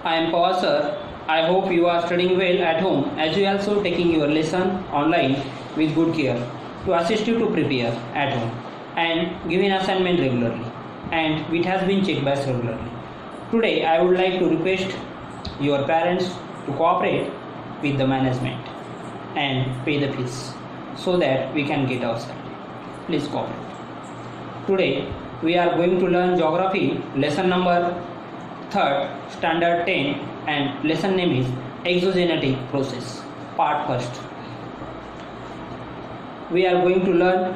I am Pawar sir. I hope you are studying well at home as you also taking your lesson online with good care to assist you to prepare at home and giving assignment regularly and it has been checked by us regularly. Today I would like to request your parents to cooperate with the management and pay the fees so that we can get our salary. Please cooperate. Today we are going to learn geography lesson number 3rd standard 10 and lesson name is exogenetic process part 1st. We are going to learn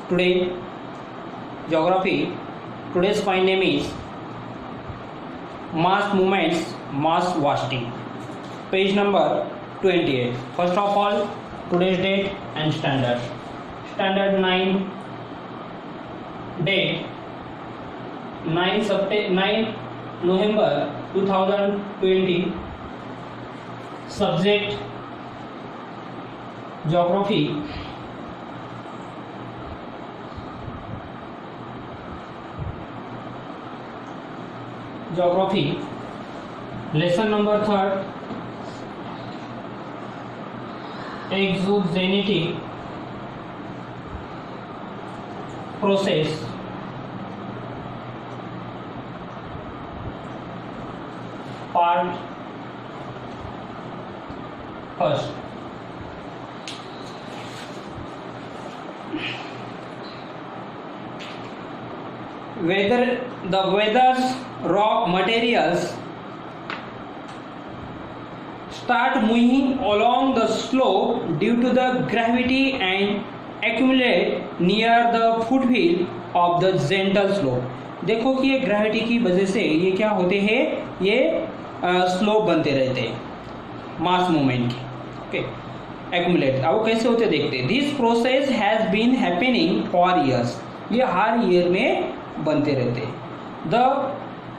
today geography. Today's point name is mass movements, mass wasting. Page number 28. First of all, today's date and standard. Standard 9 date 9 November 2020. Subject geography. Geography. Lesson number 3rd. Exogenetic process. Part 1st. Whether the weather's rock materials start moving along the slope due to the gravity and accumulate near the foothill of the gentle slope. देखो कि ये gravity की वजह से ये क्या होते हैं, ये स्लोप बनते रहते हैं मास मूवमेंट के. Okay, accumulate. अब वो कैसे होते देखते हैं. This process has been happening for years. ये हर ईयर में बनते रहते हैं. The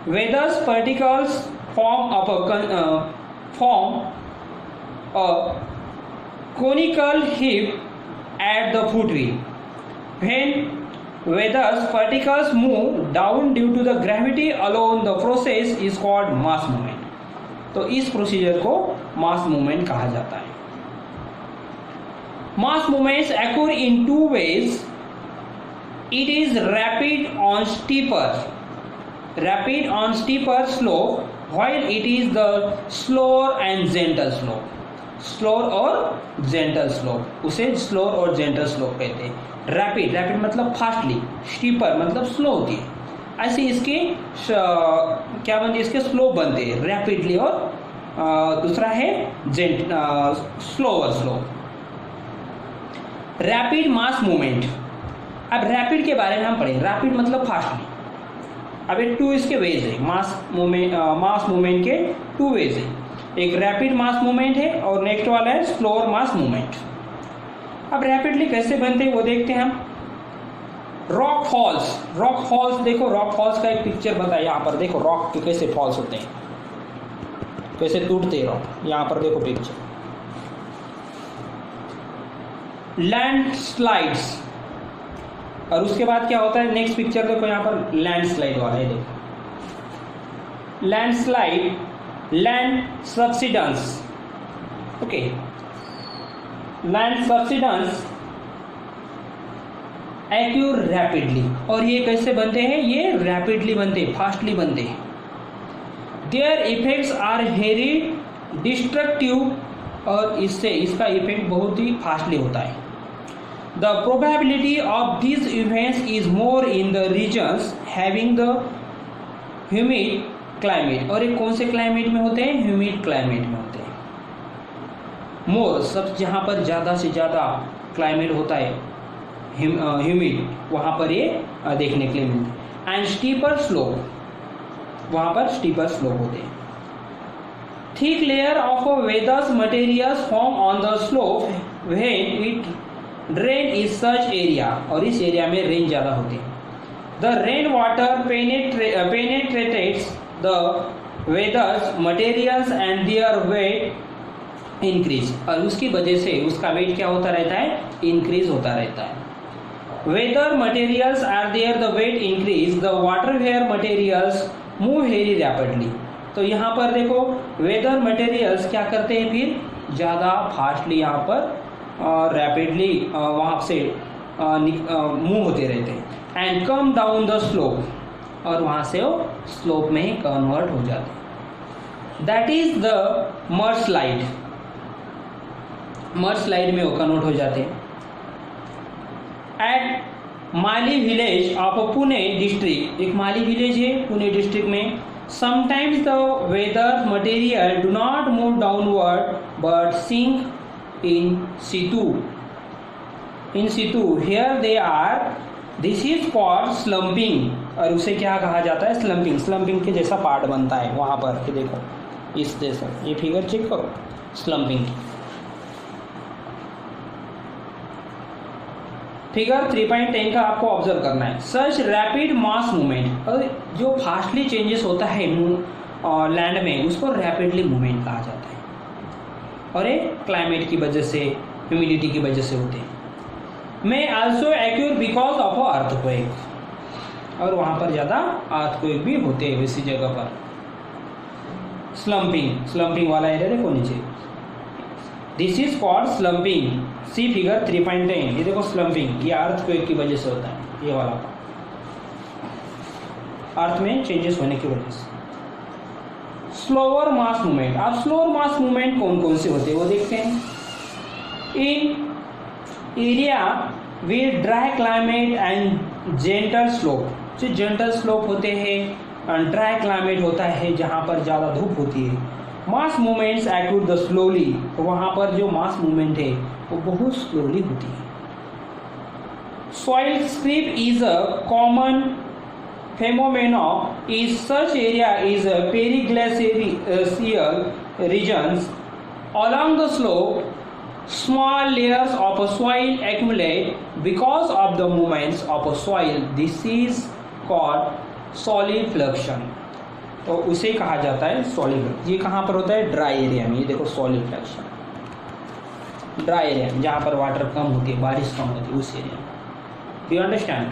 weathers particles form a conical heap at the foothill. When weather's particles move down due to the gravity alone, the process is called mass movement. तो इस procedure को mass movement कहा जाता है. मास movements occur in two ways. It is rapid on steeper slope, while it is the slower and gentle slope. Slower और gentle slope, उसे slower और gentle slope कहते हैं. रैपिड मतलब फास्टली, स्टीपर मतलब स्लो होती है. ऐसे इसके क्या बनते हैं, इसके स्लोप बनते हैं रैपिडली, और दूसरा है स्लोअर स्लोप. रैपिड मास मूवमेंट. अब रैपिड के बारे में हम पढ़ें. रैपिड मतलब फास्टली. अब ये टू इसके वेज है. मास मूवमेंट के टू वेज है. एक रैपिड मास मूवमेंट है और नेक्स्ट वाला है स्लोअर मास मूवमेंट. अब रैपिडली कैसे बनते हैं वो देखते हैं हम. रॉक फॉल्स देखो, रॉक फॉल्स का एक पिक्चर बताया. यहाँ पर देखो रॉक के कैसे फॉल्स होते हैं, कैसे टूटते हैं रॉक. यहाँ पर देखो पिक्चर. लैंडस्लाइड्स. और उसके बाद क्या होता है, नेक्स्ट पिक्चर देखो यहाँ पर लैंडस्लाइड वाला है. देखो landslide, land subsidence. Okay, land subsidence occur rapidly. और ये कैसे बनते हैं, ये रैपिडली बनते हैं, फास्टली बनते हैं. Their effects are very destructive. और इससे इसका इफेक्ट बहुत ही फास्टली होता है. The probability of this events is more in the regions having the humid climate. और ये कौन से क्लाइमेट में होते हैं, ह्यूमिड क्लाइमेट में होते हैं. मोर सब जहाँ पर ज़्यादा से ज़्यादा क्लाइमेट होता है ह्यूमिड, वहाँ पर ये देखने के लिए मिलते हैं. एंड स्टीपर स्लोप, वहाँ पर स्टीपर स्लोप होते हैं. Thick layer of weathers materials form on the slope when it rain is such area. और इस एरिया में रेन ज़्यादा होती है. The rain water penetrates the weather's materials and their weight increase. और उसकी वजह से उसका वेट क्या होता रहता है, इंक्रीज होता रहता है. Whether materials are there, the weight increase. The water where materials move very rapidly. तो यहाँ पर देखो वेदर मटेरियल्स क्या करते हैं, फिर ज़्यादा फास्टली यहाँ पर रैपिडली वहाँ से मूव होते रहते हैं। And come down the slope, और वहाँ से वो स्लोप में ही कन्वर्ट हो जाते हैं। That is the mud slide. Mud slide में वो कन्वर्ट हो जाते हैं। At Mali village of Pune district, एक माली विलेज है पुणे डिस्ट्रिक्ट में, sometimes the weather material do not move downward but sink in situ। इन situ here they are, this is called slumping। और उसे क्या कहा जाता है, स्लम्पिंग। स्लम्पिंग के जैसा पार्ट बनता है वहाँ पर, कि देखो इस जैसा, ये फिगर चेक करो स्लम्पिंग। फिगर 3.10 का आपको ऑब्जर्व करना है। सच रैपिड मास मूवमेंट, और जो फास्टली चेंजेस होता है लैंड में, उसको रैपिडली मूवमेंट कहा जाता है। और ये क्लाइमेट की वजह से, ह्यूमिडिटी की वजह से होते हैं। May also occur because of earthquake, और वहाँ पर ज़्यादा अर्थक्वेक भी होते हैं वैसी जगह पर। स्लम्पिंग, स्लम्पिंग वाला एरिया देखो नीचे, this is called slumping. See figure 3.10, ये देखो स्लम्पिंग, ये अर्थक्वेक की वजह से होता है, ये वाला अर्थ में चेंजेस होने की वजह से। स्लोअर मास मूवमेंट, अब स्लोअर मास मूवमेंट कौन कौन से होते हैं वो देखते हैं। In area with dry climate and gentle slope, जो जेंटल स्लोप होते हैं, ड्राई क्लाइमेट होता है जहाँ पर ज़्यादा धूप होती है। मास मूवमेंट्स एक्यूट द स्लोली, तो वहाँ पर जो मास मूवमेंट है वो बहुत स्लोली होती है। Soil creep is a common phenomena is such area is periglacial regions along the slope, small layers of soil accumulate because of the movements of soil. This is called solifluction। तो उसे कहा जाता है solifluction। ये कहाँ पर होता है, ड्राई एरिया में। ये देखो solifluction, ड्राई एरिया में जहाँ पर वाटर कम होती है, बारिश कम होती है, उस एरिया में। Do you understand.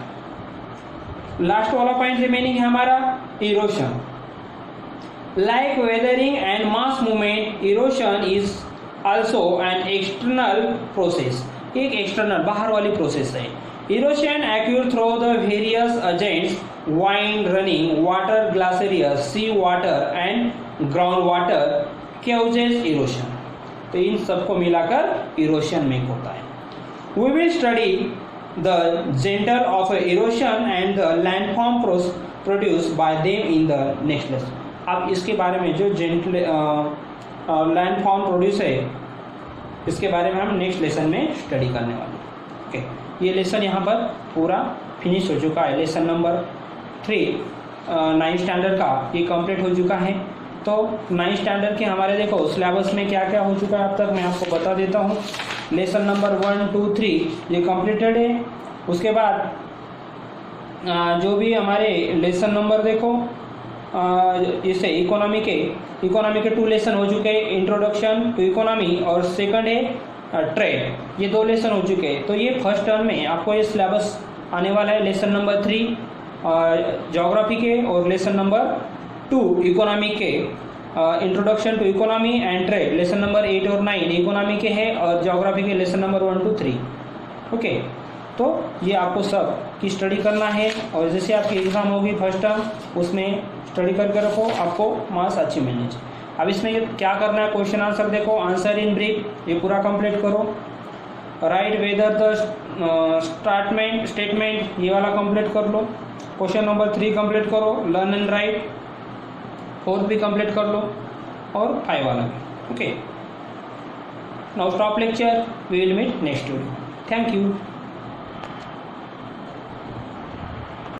लास्ट वाला पॉइंट रिमेनिंग है हमारा erosion. Like weathering and mass movement, erosion is also an external process। एक external बाहर वाली process है। Erosion occurs through the various agents, wind, running water, glaciers, sea water and groundwater causes erosion। तो इन सबको मिलाकर erosion make होता है। We will study the gentle of erosion and the landform produced by them in the next lesson। अब इसके बारे में जो जेंटल लैंड फॉर्म प्रोड्यूस है, इसके बारे में हम नेक्स्ट लेसन में स्टडी करने वाले हैं। ओके, ये लेसन यहाँ पर पूरा फिनिश हो चुका है। लेसन नंबर 3 9th स्टैंडर्ड का ये कंप्लीट हो चुका है। तो 9th स्टैंडर्ड के हमारे देखो सिलेबस में क्या क्या हो चुका है अब तक मैं आपको बता देता हूँ। लेसन नंबर 1 2 3 ये कंप्लीटेड है। उसके बाद जो भी हमारे लेसन नंबर देखो इससे इकोनॉमी के 2 लेसन हो चुके हैं, इंट्रोडक्शन टू इकोनॉमी, और सेकंड है ट्रेड। ये 2 लेसन हो चुके हैं। तो ये फर्स्ट टर्म में आपको ये सिलेबस आने वाला है। लेसन नंबर 3 ज्योग्राफी के, और लेसन नंबर 2 इकोनॉमी के, introduction to economy and trade. Lesson number 8 और 9 इकोनॉमी के है, और ज्योग्राफी के लेसन नंबर 1 2 3। ओके, तो ये आपको सब की स्टडी करना है, और जैसे आपकी एग्ज़ाम होगी फर्स्ट टर्म, उसमें स्टडी करके रखो, आपको मार्क्स अच्छी मिलनी चाहिए। अब इसमें क्या करना है, क्वेश्चन आंसर देखो, आंसर इन ब्रीफ ये पूरा कंप्लीट करो। राइट वेदर द स्टेटमेंट ये वाला कंप्लीट कर लो। क्वेश्चन नंबर 3 कंप्लीट करो, लर्न एंड राइट 4th भी कंप्लीट कर लो, और 5 वाला भी। Okay, now stop lecture, we will meet next video. Thank you.